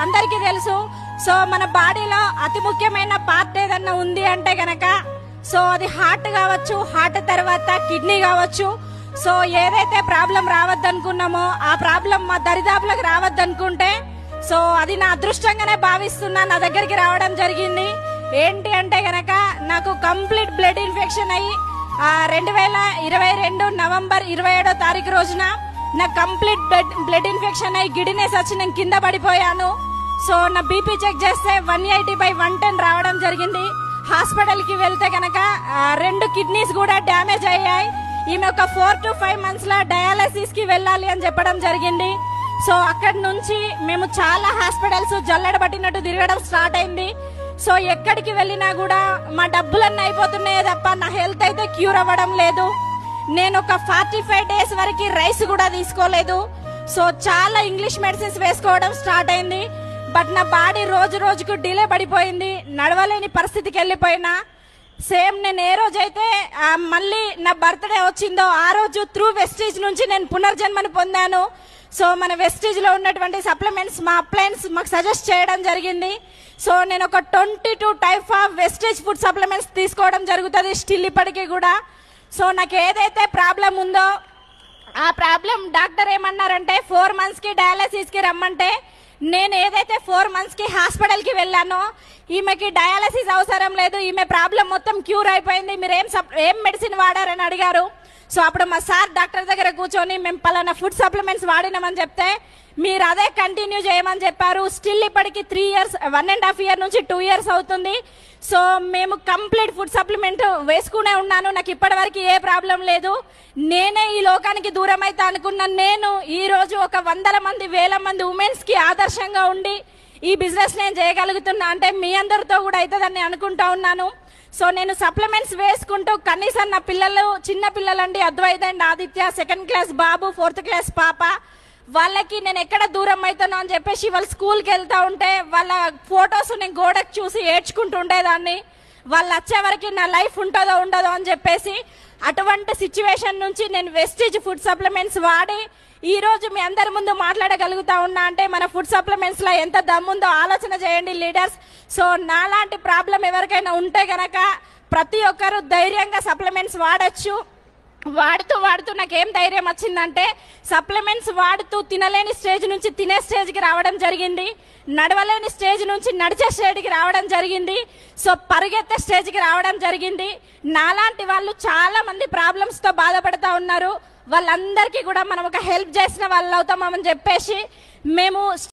అందరికీ తెలుసు. సో మన బాడీలో అతి ముఖ్యమైన పార్ట్ ఏదన్నా ఉంది అంటే గనక సో అది హార్ట్ కావచ్చు, హార్ట్ తర్వాత కిడ్నీ కావచ్చు. సో ఏదైతే ప్రాబ్లం రావద్దనుకున్నామో ఆ ప్రాబ్లం మా దరిదాపులకు రావద్దనుకుంటే సో అది నా అదృష్టంగానే భావిస్తున్నా. నా దగ్గరికి రావడం జరిగింది. ఏంటి అంటే గనక నాకు కంప్లీట్ బ్లడ్ ఇన్ఫెక్షన్ అయ్యి 2022 నవంబర్ 27వ తారీఖు రోజున నాకు కంప్లీట్ బ్లడ్ ఇన్ఫెక్షన్ అయ్యి గిడినెస్ వచ్చి నేను కింద పడిపోయాను. సో నా బీపీ చెక్ చేస్తే 180/110 రావడం జరిగింది. హాస్పిటల్ కి వెళ్తే కనుక 2 కిడ్నీస్ కూడా డ్యామేజ్ అయ్యాయి. ఈమె ఒక 4 to 5 months లో డయాలసిస్ కి వెళ్ళాలి అని చెప్పడం జరిగింది. సో అక్కడి నుంచి మేము చాలా హాస్పిటల్స్ జల్లెడ పట్టినట్టు తిరగడం స్టార్ట్ అయింది. సో ఎక్కడికి వెళ్ళినా కూడా మా డబ్బులన్నీ అయిపోతున్నాయే తప్ప నా హెల్త్ అయితే క్యూర్ అవ్వడం లేదు. నేను ఒక 45 days వరకు రైస్ కూడా తీసుకోలేదు. సో చాలా ఇంగ్లీష్ మెడిసిన్స్ వేసుకోవడం స్టార్ట్ అయింది. బట్ నా బాడీ రోజు రోజుకు డిలే పడిపోయింది. నడవలేని పరిస్థితికి వెళ్ళిపోయినా. సేమ్ నేను ఏ రోజైతే మళ్ళీ నా బర్త్డే వచ్చిందో ఆ రోజు త్రూ వెస్టీజ్ నుంచి నేను పునర్జన్మని పొందాను. సో మన వెస్టీజ్ లో ఉన్నటువంటి సప్లిమెంట్స్ మా అప్లయన్స్ మాకు సజెస్ట్ చేయడం జరిగింది. సో నేను ఒక 22 type of Vestige food supplements తీసుకోవడం జరుగుతుంది స్టిల్ ఇప్పటికీ కూడా. సో నాకు ఏదైతే ప్రాబ్లం ఉందో ఆ ప్రాబ్లం డాక్టర్ ఏమన్నారంటే 4 months కి డయాలసిస్ కి రమ్మంటే నేను ఏదైతే 4 months కి హాస్పిటల్ కి వెళ్ళానో ఈమెకి డయాలసిస్ అవసరం లేదు, ఈమె ప్రాబ్లం మొత్తం క్యూర్ అయిపోయింది, మీరు ఏం మెడిసిన్ వాడారని అడిగారు. సో అప్పుడు మా సార్ డాక్టర్ దగ్గర కూర్చొని మేము పలానా ఫుడ్ సప్లిమెంట్స్ వాడినామని చెప్తే మీరు అదే కంటిన్యూ చేయమని చెప్పారు. స్టిల్ ఇప్పటికి 3 years 1.5 year నుంచి 2 years అవుతుంది. సో మేము కంప్లీట్ ఫుడ్ సప్లిమెంట్ వేసుకునే ఉన్నాను. నాకు ఇప్పటి వరకు ఏ ప్రాబ్లం లేదు. నేనే ఈ లోకానికి దూరం అయితే అనుకున్న నేను ఈ రోజు ఒక 100 మంది 1000 మంది ఉమెన్స్ కి ఆదర్శంగా ఉండి ఈ బిజినెస్ నేను చేయగలుగుతున్నా అంటే మీ అందరితో కూడా అవుతుందని అనుకుంటా ఉన్నాను. సో నేను సప్లిమెంట్స్ వేసుకుంటూ కనీసం నా పిల్లలు చిన్న పిల్లలండి, Advait and Aditya 2nd class బాబు 4th class పాప, వాళ్ళకి నేను ఎక్కడ దూరం అవుతానో అని చెప్పేసి వాళ్ళు స్కూల్కి వెళ్తా ఉంటే వాళ్ళ ఫొటోస్ నేను గోడకు చూసి ఏడ్చుకుంటూ ఉండేదాన్ని. వాళ్ళు వచ్చే వరకు నా లైఫ్ ఉంటుందో ఉండదో అని చెప్పేసి అటువంటి సిచ్యువేషన్ నుంచి నేను వెస్టీజ్ ఫుడ్ సప్లిమెంట్స్ వాడి ఈ రోజు మీ అందరి ముందు మాట్లాడగలుగుతా ఉన్నా అంటే మన ఫుడ్ సప్లిమెంట్స్ లో ఎంత దమ్ముందో ఆలోచన చేయండి లీడర్స్. సో నాలాంటి ప్రాబ్లం ఎవరికైనా ఉంటే గనక ప్రతి ఒక్కరు ధైర్యంగా సప్లిమెంట్స్ వాడచ్చు. వాడుతూ నాకేం ధైర్యం వచ్చిందంటే సప్లిమెంట్స్ వాడుతూ తినలేని స్టేజ్ నుంచి తినే స్టేజ్కి రావడం జరిగింది, నడవలేని స్టేజ్ నుంచి నడిచే స్టేజ్కి రావడం జరిగింది, సో పరిగెత్తే స్టేజ్కి రావడం జరిగింది. నాలాంటి వాళ్ళు చాలా మంది ప్రాబ్లమ్స్ తో బాధపడతా ఉన్నారు. వాళ్ళందరికీ కూడా మనం ఒక హెల్ప్ చేసిన వాళ్ళు అవుతామని చెప్పేసి మేము